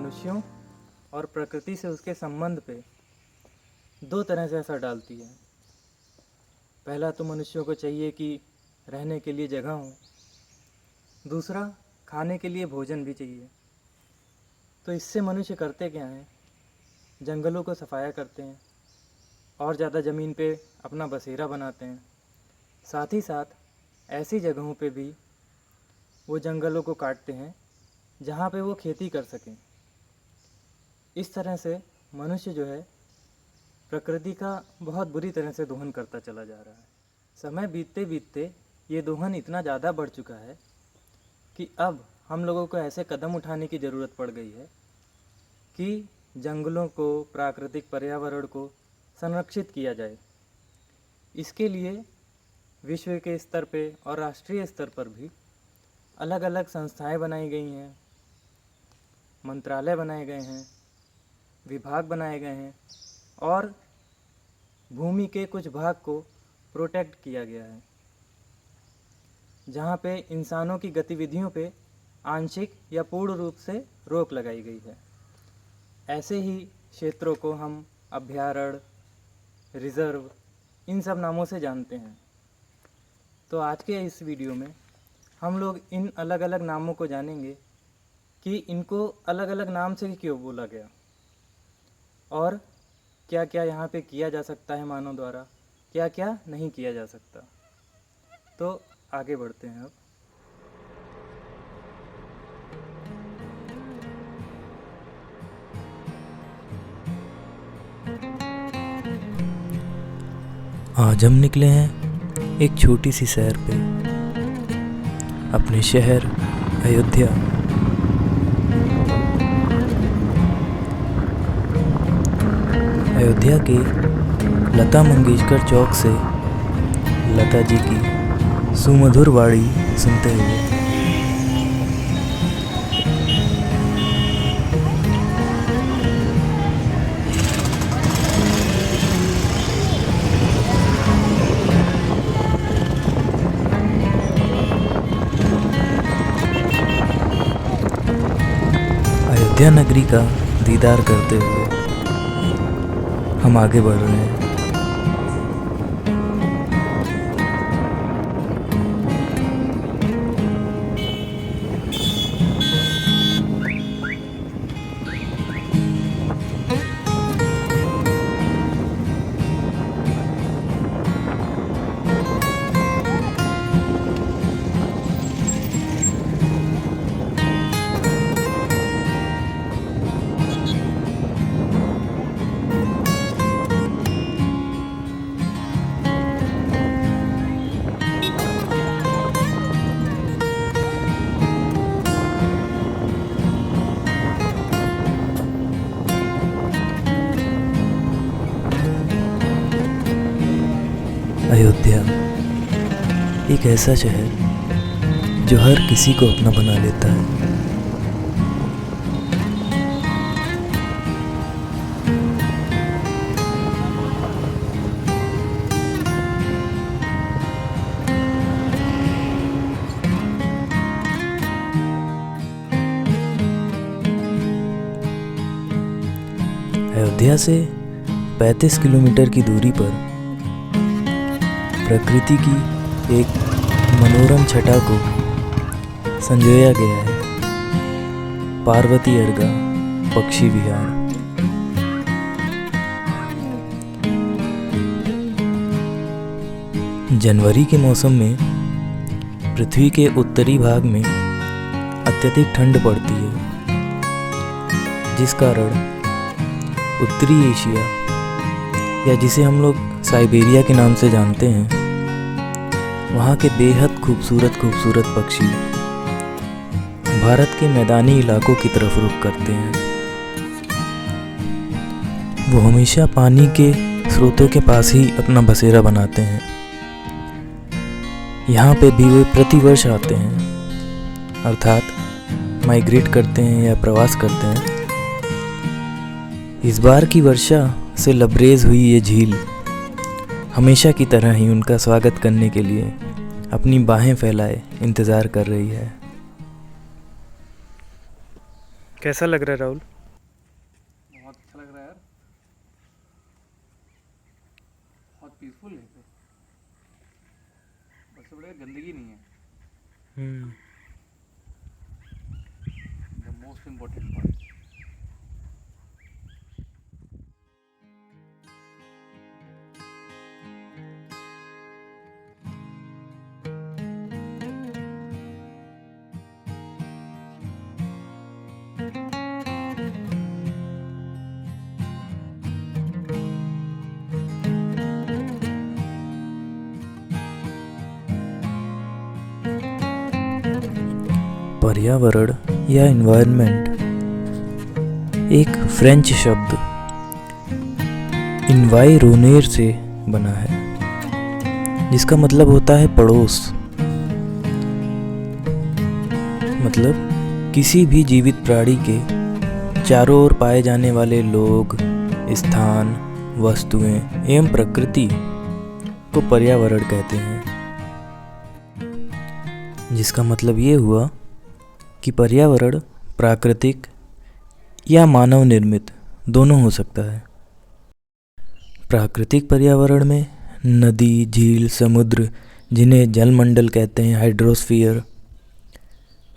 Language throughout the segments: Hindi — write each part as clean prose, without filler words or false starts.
मनुष्यों और प्रकृति से उसके संबंध पे दो तरह से असर डालती है। पहला तो मनुष्यों को चाहिए कि रहने के लिए जगह हो, दूसरा खाने के लिए भोजन भी चाहिए। तो इससे मनुष्य करते क्या हैं, जंगलों को सफाया करते हैं और ज़्यादा ज़मीन पे अपना बसेरा बनाते हैं। साथ ही साथ ऐसी जगहों पे भी वो जंगलों को काटते हैं जहाँ पे वो खेती कर सकें। इस तरह से मनुष्य जो है प्रकृति का बहुत बुरी तरह से दोहन करता चला जा रहा है। समय बीतते बीतते ये दोहन इतना ज़्यादा बढ़ चुका है कि अब हम लोगों को ऐसे कदम उठाने की ज़रूरत पड़ गई है कि जंगलों को, प्राकृतिक पर्यावरण को संरक्षित किया जाए। इसके लिए विश्व के स्तर पे और राष्ट्रीय स्तर पर भी अलग अलग संस्थाएं बनाई गई हैं, मंत्रालय बनाए गए हैं, विभाग बनाए गए हैं और भूमि के कुछ भाग को प्रोटेक्ट किया गया है, जहाँ पे इंसानों की गतिविधियों पे आंशिक या पूर्ण रूप से रोक लगाई गई है। ऐसे ही क्षेत्रों को हम अभयारण्य, रिज़र्व, इन सब नामों से जानते हैं। तो आज के इस वीडियो में हम लोग इन अलग अलग नामों को जानेंगे कि इनको अलग अलग नाम से क्यों बोला गया और क्या क्या यहाँ पे किया जा सकता है मानव द्वारा, क्या क्या नहीं किया जा सकता। तो आगे बढ़ते हैं अब। आज हम निकले हैं एक छोटी सी सैर पे अपने शहर अयोध्या। अयोध्या के लता मंगेशकर चौक से लता जी की सुमधुर वाणी सुनते हुए अयोध्या नगरी का दीदार करते हुए हम आगे बढ़ रहे हैं। अयोध्या एक ऐसा शहर जो हर किसी को अपना बना लेता है। अयोध्या से 35 किलोमीटर की दूरी पर प्रकृति की एक मनोरम छटा को संजोया गया है। पार्वती अर्गा पक्षी विहार। जनवरी के मौसम में पृथ्वी के उत्तरी भाग में अत्यधिक ठंड पड़ती है, जिस कारण उत्तरी एशिया या जिसे हम लोग साइबेरिया के नाम से जानते हैं, वहाँ के बेहद खूबसूरत पक्षी भारत के मैदानी इलाकों की तरफ रुख करते हैं। वो हमेशा पानी के स्रोतों के पास ही अपना बसेरा बनाते हैं। यहाँ पे भी वे प्रतिवर्ष आते हैं, अर्थात माइग्रेट करते हैं या प्रवास करते हैं। इस बार की वर्षा से लबरेज हुई ये झील हमेशा की तरह ही उनका स्वागत करने के लिए अपनी बाहें फैलाए इंतज़ार कर रही है। कैसा लग रहा है राहुल? बड़ा गंदगी नहीं है, हम्म। The most important part. पर्यावरण या एनवायरनमेंट एक फ्रेंच शब्द इन्वायरोनेर से बना है, जिसका मतलब होता है पड़ोस। मतलब किसी भी जीवित प्राणी के चारों ओर पाए जाने वाले लोग, स्थान, वस्तुएं एवं प्रकृति को पर्यावरण कहते हैं। जिसका मतलब ये हुआ कि पर्यावरण प्राकृतिक या मानव निर्मित दोनों हो सकता है। प्राकृतिक पर्यावरण में नदी, झील, समुद्र, जिन्हें जलमंडल कहते हैं, हाइड्रोस्फीयर।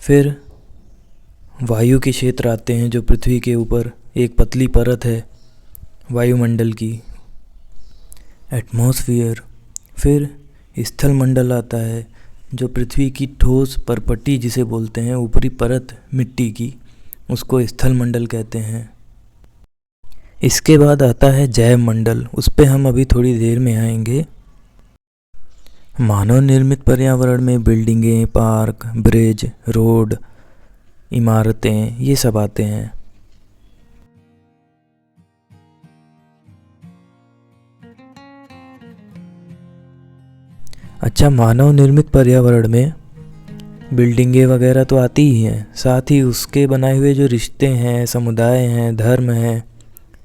फिर वायु के क्षेत्र आते हैं, जो पृथ्वी के ऊपर एक पतली परत है वायुमंडल की, एटमॉस्फेयर। फिर स्थल मंडल आता है, जो पृथ्वी की ठोस परपट्टी जिसे बोलते हैं, ऊपरी परत मिट्टी की, उसको स्थल मंडल कहते हैं। इसके बाद आता है जैव मंडल, उस पे हम अभी थोड़ी देर में आएंगे। मानव निर्मित पर्यावरण में बिल्डिंगें, पार्क, ब्रिज, रोड, इमारतें, ये सब आते हैं। अच्छा, मानव निर्मित पर्यावरण में बिल्डिंगें वगैरह तो आती ही हैं, साथ ही उसके बनाए हुए जो रिश्ते हैं, समुदाय हैं, धर्म हैं,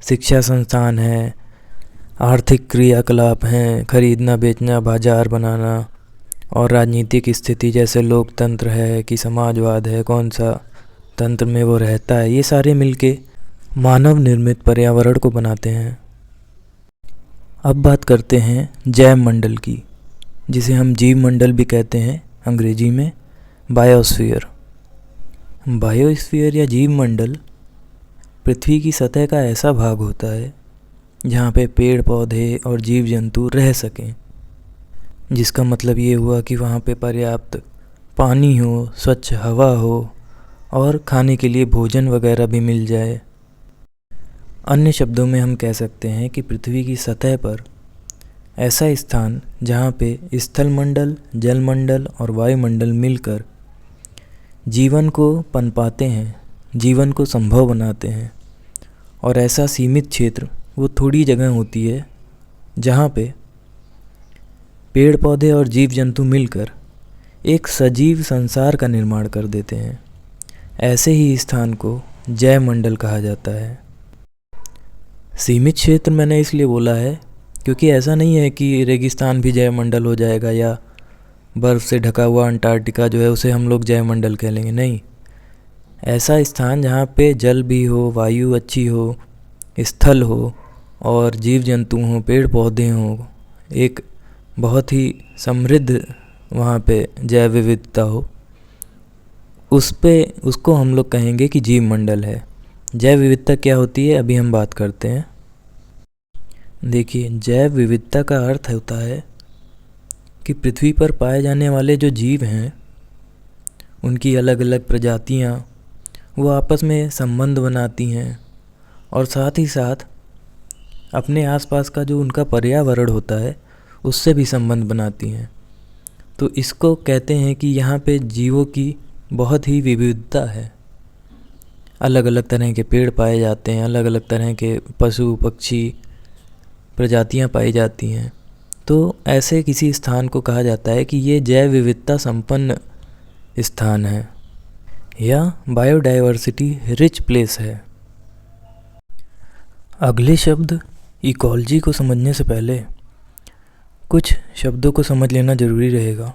शिक्षा संस्थान हैं, आर्थिक क्रियाकलाप हैं, खरीदना बेचना, बाजार बनाना, और राजनीतिक स्थिति जैसे लोकतंत्र है कि समाजवाद है, कौन सा तंत्र में वो रहता है, ये सारे मिलके मानव निर्मित पर्यावरण को बनाते हैं। अब बात करते हैं जैव मंडल की, जिसे हम जीव मंडल भी कहते हैं अंग्रेजी में, बायोस्फीयर। बायोस्फीयर या जीव मंडल पृथ्वी की सतह का ऐसा भाग होता है जहाँ पे पेड़ पौधे और जीव जंतु रह सकें। जिसका मतलब ये हुआ कि वहाँ पे पर्याप्त पानी हो, स्वच्छ हवा हो और खाने के लिए भोजन वगैरह भी मिल जाए। अन्य शब्दों में हम कह सकते हैं कि पृथ्वी की सतह पर ऐसा स्थान जहाँ पे स्थल मंडल, जल मंडल और वायुमंडल मिलकर जीवन को पनपाते हैं, जीवन को संभव बनाते हैं। और ऐसा सीमित क्षेत्र, वो थोड़ी जगह होती है जहाँ पे पेड़ पौधे और जीव जंतु मिलकर एक सजीव संसार का निर्माण कर देते हैं। ऐसे ही स्थान को जैव मंडल कहा जाता है। सीमित क्षेत्र मैंने इसलिए बोला है क्योंकि ऐसा नहीं है कि रेगिस्तान भी जैव मंडल हो जाएगा या बर्फ़ से ढका हुआ अंटार्कटिका जो है उसे हम लोग जैव मंडल कह लेंगे। नहीं, ऐसा स्थान जहाँ पे जल भी हो, वायु अच्छी हो, स्थल हो और जीव जंतु हों, पेड़ पौधे हों, एक बहुत ही समृद्ध वहाँ पे जैव विविधता हो, उसको हम लोग कहेंगे कि जीव मंडल है। जैव विविधता क्या होती है, अभी हम बात करते हैं। देखिए, जैव विविधता का अर्थ होता है कि पृथ्वी पर पाए जाने वाले जो जीव हैं, उनकी अलग अलग प्रजातियाँ वो आपस में संबंध बनाती हैं और साथ ही साथ अपने आसपास का जो उनका पर्यावरण होता है उससे भी संबंध बनाती हैं। तो इसको कहते हैं कि यहाँ पे जीवों की बहुत ही विविधता है। अलग अलग तरह के पेड़ पाए जाते हैं, अलग अलग तरह के पशु पक्षी प्रजातियाँ पाई जाती हैं। तो ऐसे किसी स्थान को कहा जाता है कि ये जैव विविधता संपन्न स्थान है या बायोडाइवर्सिटी रिच प्लेस है। अगले शब्द इकोलॉजी को समझने से पहले कुछ शब्दों को समझ लेना ज़रूरी रहेगा।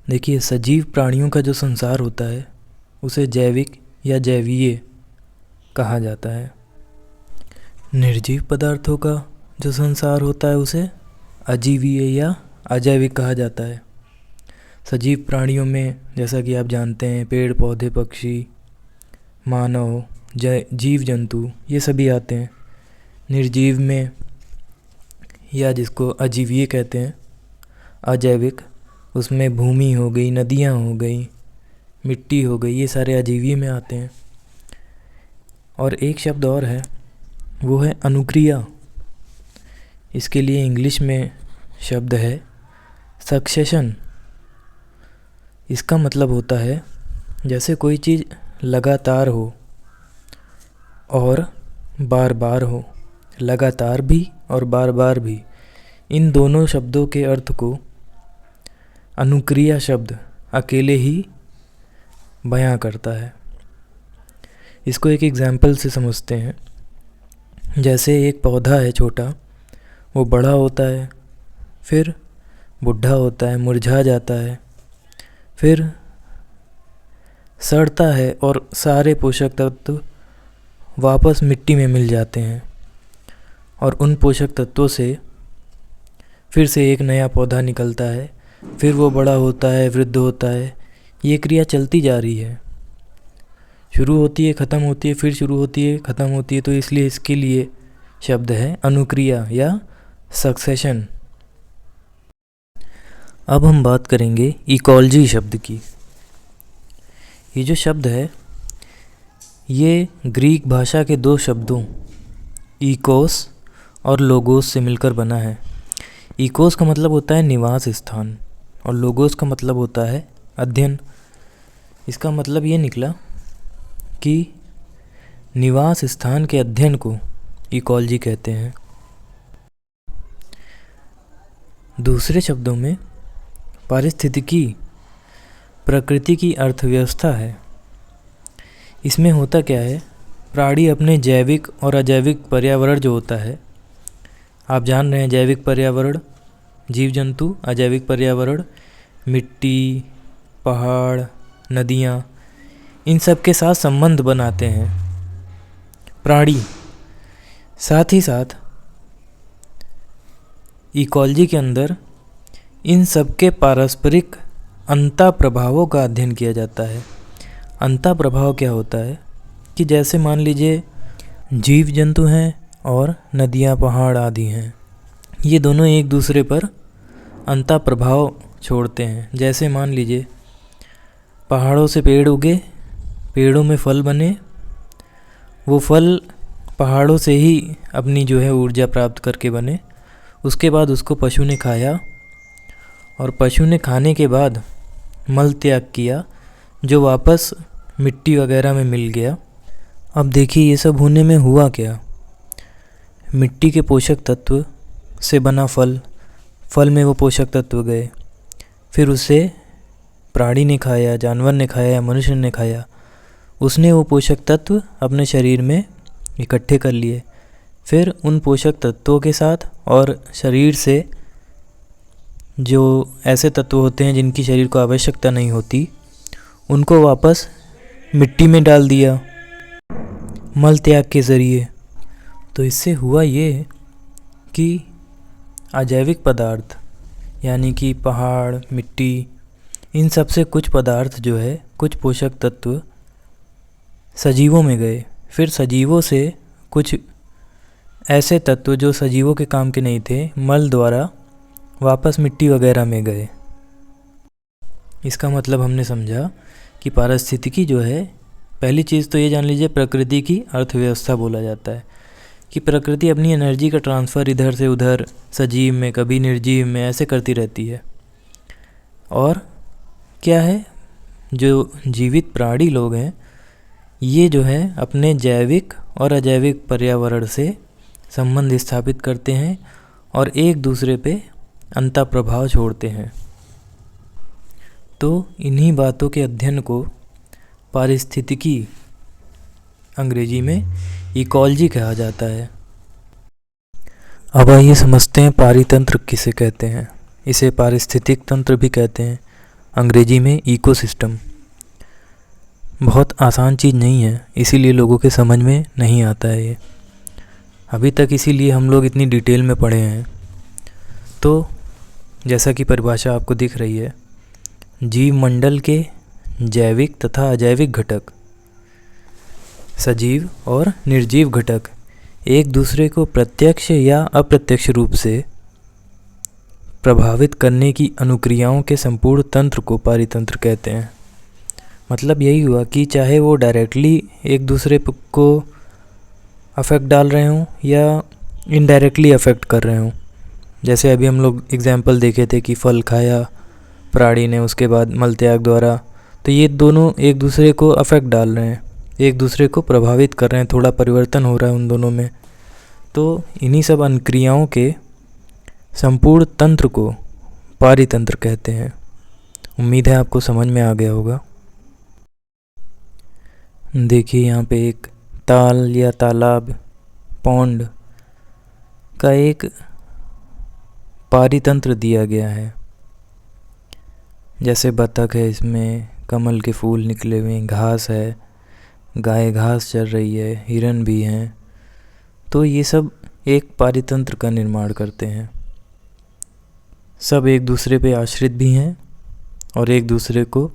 देखिए, सजीव प्राणियों का जो संसार होता है उसे जैविक या जैवीय कहा जाता है। निर्जीव पदार्थों का जो संसार होता है उसे अजीवीय या अजैविक कहा जाता है। सजीव प्राणियों में जैसा कि आप जानते हैं पेड़ पौधे पक्षी मानव जीव जंतु ये सभी आते हैं। निर्जीव में या जिसको अजीवीय कहते हैं अजैविक, उसमें भूमि हो गई, नदियाँ हो गई, मिट्टी हो गई, ये सारे अजीवीय में आते हैं। और एक शब्द और है, वो है अनुक्रिया। इसके लिए इंग्लिश में शब्द है सक्सेशन। इसका मतलब होता है जैसे कोई चीज़ लगातार हो और बार बार हो, लगातार भी और बार बार भी। इन दोनों शब्दों के अर्थ को अनुक्रिया शब्द अकेले ही बयां करता है। इसको एक एग्जाम्पल से समझते हैं। जैसे एक पौधा है छोटा, वो बड़ा होता है, फिर बुढ़ा होता है, मुरझा जाता है, फिर सड़ता है और सारे पोषक तत्व वापस मिट्टी में मिल जाते हैं और उन पोषक तत्वों से फिर से एक नया पौधा निकलता है, फिर वो बड़ा होता है, वृद्ध होता है। ये क्रिया चलती जा रही है, शुरू होती है, ख़त्म होती है, फिर शुरू होती है, ख़त्म होती है। तो इसलिए इसके लिए शब्द है अनुक्रिया या सक्सेशन। अब हम बात करेंगे इकोलॉजी शब्द की। ये जो शब्द है ये ग्रीक भाषा के दो शब्दों इकोस और लोगोस से मिलकर बना है। इकोस का मतलब होता है निवास स्थान और लोगोस का मतलब होता है अध्ययन। इसका मतलब ये निकला कि निवास स्थान के अध्ययन को इकोलॉजी कहते हैं। दूसरे शब्दों में पारिस्थितिकी प्रकृति की अर्थव्यवस्था है। इसमें होता क्या है, प्राणी अपने जैविक और अजैविक पर्यावरण जो होता है, आप जान रहे हैं जैविक पर्यावरण जीव जंतु, अजैविक पर्यावरण मिट्टी, पहाड़, नदियाँ, इन सब के साथ संबंध बनाते हैं प्राणी। साथ ही साथ इकोलॉजी के अंदर इन सब के पारस्परिक अंतर प्रभावों का अध्ययन किया जाता है। अंतर प्रभाव क्या होता है कि जैसे मान लीजिए जीव जंतु हैं और नदियाँ पहाड़ आदि हैं, ये दोनों एक दूसरे पर अंतर प्रभाव छोड़ते हैं। जैसे मान लीजिए पहाड़ों से पेड़ उगे, पेड़ों में फल बने, वो फल पहाड़ों से ही अपनी जो है ऊर्जा प्राप्त करके बने। उसके बाद उसको पशु ने खाया और पशु ने खाने के बाद मल त्याग किया जो वापस मिट्टी वगैरह में मिल गया। अब देखिए ये सब होने में हुआ क्या, मिट्टी के पोषक तत्व से बना फल, फल में वो पोषक तत्व गए, फिर उसे प्राणी ने खाया, जानवर ने खाया या मनुष्य ने खाया, उसने वो पोषक तत्व अपने शरीर में इकट्ठे कर लिए। फिर उन पोषक तत्वों के साथ और शरीर से जो ऐसे तत्व होते हैं जिनकी शरीर को आवश्यकता नहीं होती, उनको वापस मिट्टी में डाल दिया मल त्याग के ज़रिए। तो इससे हुआ ये कि अजैविक पदार्थ यानी कि पहाड़, मिट्टी, इन सब से कुछ पदार्थ जो है, कुछ पोषक तत्व सजीवों में गए। फिर सजीवों से कुछ ऐसे तत्व जो सजीवों के काम के नहीं थे, मल द्वारा वापस मिट्टी वगैरह में गए। इसका मतलब हमने समझा कि पारिस्थितिकी जो है, पहली चीज़ तो ये जान लीजिए प्रकृति की अर्थव्यवस्था बोला जाता है कि प्रकृति अपनी एनर्जी का ट्रांसफ़र इधर से उधर सजीव में, कभी निर्जीव में, ऐसे करती रहती है। और क्या है, जो जीवित प्राणी लोग हैं ये जो है अपने जैविक और अजैविक पर्यावरण से संबंध स्थापित करते हैं और एक दूसरे पे अंतर प्रभाव छोड़ते हैं। तो इन्हीं बातों के अध्ययन को पारिस्थितिकी अंग्रेजी में इकोलॉजी कहा जाता है। अब आइए समझते हैं पारितंत्र किसे कहते हैं। इसे पारिस्थितिक तंत्र भी कहते हैं, अंग्रेजी में इकोसिस्टम। बहुत आसान चीज़ नहीं है, इसीलिए लोगों के समझ में नहीं आता है ये अभी तक, इसीलिए हम लोग इतनी डिटेल में पढ़े हैं। तो जैसा कि परिभाषा आपको दिख रही है, जीव मंडल के जैविक तथा अजैविक घटक, सजीव और निर्जीव घटक एक दूसरे को प्रत्यक्ष या अप्रत्यक्ष रूप से प्रभावित करने की अनुक्रियाओं के संपूर्ण तंत्र को पारितंत्र कहते हैं। मतलब यही हुआ कि चाहे वो डायरेक्टली एक दूसरे को अफेक्ट डाल रहे हों या इनडायरेक्टली अफेक्ट कर रहे हों। जैसे अभी हम लोग एग्जाम्पल देखे थे कि फल खाया प्राणी ने, उसके बाद मलत्याग द्वारा, तो ये दोनों एक दूसरे को अफेक्ट डाल रहे हैं, एक दूसरे को प्रभावित कर रहे हैं, थोड़ा परिवर्तन हो रहा है उन दोनों में। तो इन्हीं सब अनुक्रियाओं के संपूर्ण तंत्र को पारितंत्र कहते हैं। उम्मीद है आपको समझ में आ गया होगा। देखिए यहाँ पे एक ताल या तालाब, पौंड का एक पारितंत्र दिया गया है। जैसे बतख है, इसमें कमल के फूल निकले हुए हैं, घास है, गाय घास चर रही है, हिरन भी हैं। तो ये सब एक पारितंत्र का निर्माण करते हैं। सब एक दूसरे पे आश्रित भी हैं और एक दूसरे को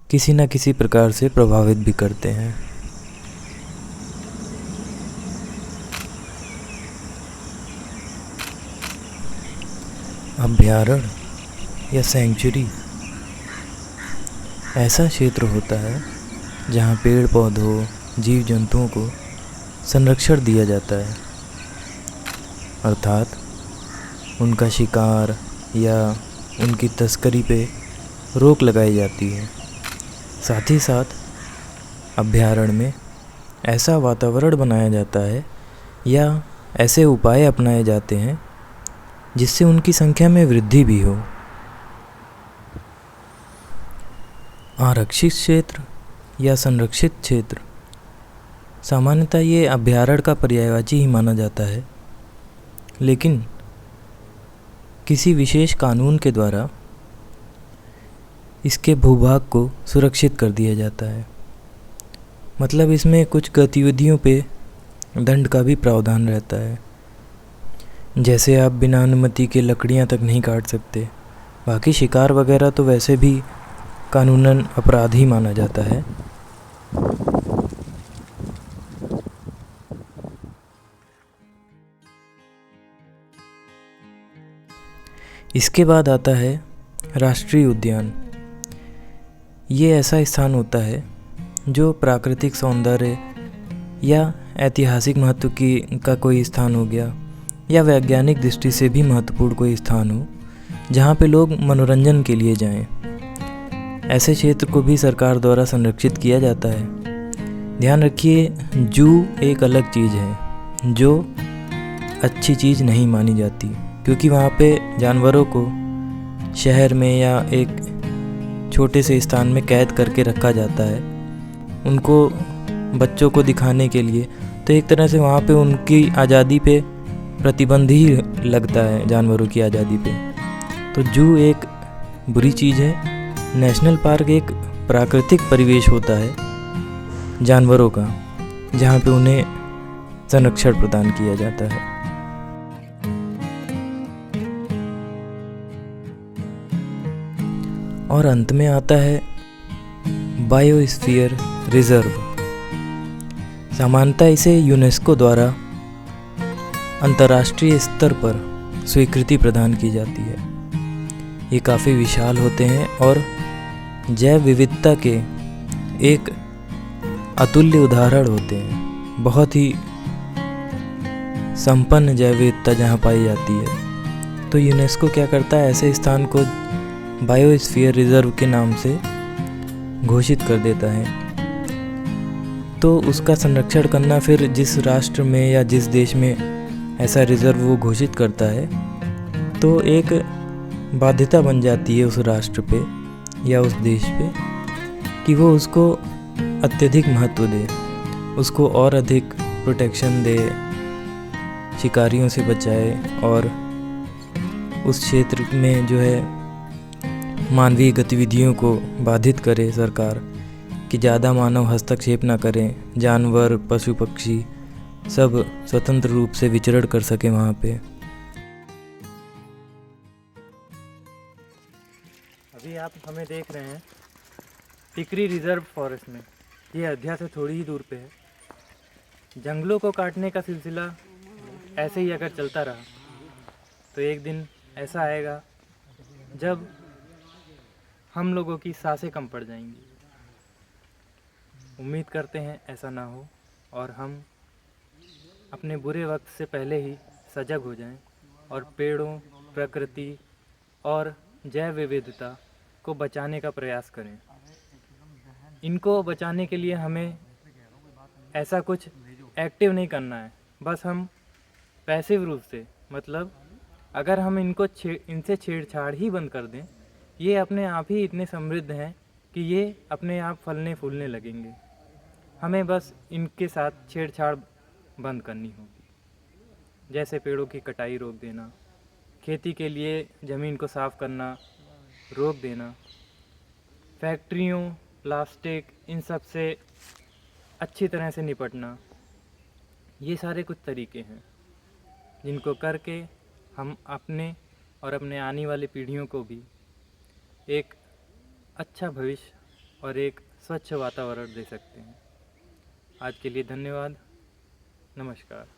किसी न किसी प्रकार से प्रभावित भी करते हैं। अभयारण्य या सैंक्चुरी ऐसा क्षेत्र होता है जहाँ पेड़ पौधों, जीव जंतुओं को संरक्षण दिया जाता है, अर्थात उनका शिकार या उनकी तस्करी पे रोक लगाई जाती है। साथ ही साथ अभयारण्य में ऐसा वातावरण बनाया जाता है या ऐसे उपाय अपनाए जाते हैं जिससे उनकी संख्या में वृद्धि भी हो। आरक्षित क्षेत्र या संरक्षित क्षेत्र सामान्यतः ये अभयारण्य का पर्यायवाची ही माना जाता है, लेकिन किसी विशेष कानून के द्वारा इसके भूभाग को सुरक्षित कर दिया जाता है। मतलब इसमें कुछ गतिविधियों पे दंड का भी प्रावधान रहता है। जैसे आप बिना अनुमति के लकड़ियां तक नहीं काट सकते। बाकी शिकार वगैरह तो वैसे भी कानूनन अपराध ही माना जाता है। इसके बाद आता है राष्ट्रीय उद्यान। ये ऐसा स्थान होता है जो प्राकृतिक सौंदर्य या ऐतिहासिक महत्व का कोई स्थान हो गया या वैज्ञानिक दृष्टि से भी महत्वपूर्ण कोई स्थान हो, जहाँ पे लोग मनोरंजन के लिए जाएं। ऐसे क्षेत्र को भी सरकार द्वारा संरक्षित किया जाता है। ध्यान रखिए, जू एक अलग चीज़ है जो अच्छी चीज़ नहीं मानी जाती, क्योंकि वहाँ पे जानवरों को शहर में या एक छोटे से स्थान में कैद करके रखा जाता है उनको बच्चों को दिखाने के लिए। तो एक तरह से वहाँ पे उनकी आज़ादी पे प्रतिबंध ही लगता है, जानवरों की आज़ादी पे। तो जू एक बुरी चीज़ है। नेशनल पार्क एक प्राकृतिक परिवेश होता है जानवरों का, जहाँ पे उन्हें संरक्षण प्रदान किया जाता है। और अंत में आता है बायोस्फीयर रिजर्व। सामान्यतः इसे यूनेस्को द्वारा अंतर्राष्ट्रीय स्तर पर स्वीकृति प्रदान की जाती है। ये काफ़ी विशाल होते हैं और जैव विविधता के एक अतुल्य उदाहरण होते हैं। बहुत ही संपन्न जैव विविधता जहाँ पाई जाती है। तो यूनेस्को क्या करता है, ऐसे स्थान को बायोस्फीयर रिजर्व के नाम से घोषित कर देता है। तो उसका संरक्षण करना फिर जिस राष्ट्र में या जिस देश में ऐसा रिजर्व वो घोषित करता है, तो एक बाध्यता बन जाती है उस राष्ट्र पे या उस देश पे कि वो उसको अत्यधिक महत्व दे, उसको और अधिक प्रोटेक्शन दे, शिकारियों से बचाए और उस क्षेत्र में जो है मानवीय गतिविधियों को बाधित करे सरकार, कि ज़्यादा मानव हस्तक्षेप ना करें, जानवर पशु पक्षी सब स्वतंत्र रूप से विचरण कर सकें वहाँ पे। अभी आप हमें देख रहे हैं टिकरी रिजर्व फॉरेस्ट में। ये अयोध्या से थोड़ी ही दूर पे है। जंगलों को काटने का सिलसिला ऐसे ही अगर चलता रहा तो एक दिन ऐसा आएगा जब हम लोगों की सांसें कम पड़ जाएंगी। उम्मीद करते हैं ऐसा ना हो और हम अपने बुरे वक्त से पहले ही सजग हो जाएं और पेड़ों, प्रकृति और जैव विविधता को बचाने का प्रयास करें। इनको बचाने के लिए हमें ऐसा कुछ एक्टिव नहीं करना है, बस हम पैसिव रूप से, मतलब अगर हम इनसे छेड़छाड़ ही बंद कर दें, ये अपने आप ही इतने समृद्ध हैं कि ये अपने आप फलने फूलने लगेंगे। हमें बस इनके साथ छेड़छाड़ बंद करनी होगी, जैसे पेड़ों की कटाई रोक देना, खेती के लिए ज़मीन को साफ़ करना रोक देना, फैक्ट्रियों, प्लास्टिक, इन सब से अच्छी तरह से निपटना। ये सारे कुछ तरीके हैं जिनको करके हम अपने और अपने आने वाली पीढ़ियों को भी एक अच्छा भविष्य और एक स्वच्छ वातावरण दे सकते हैं। आज के लिए धन्यवाद। नमस्कार।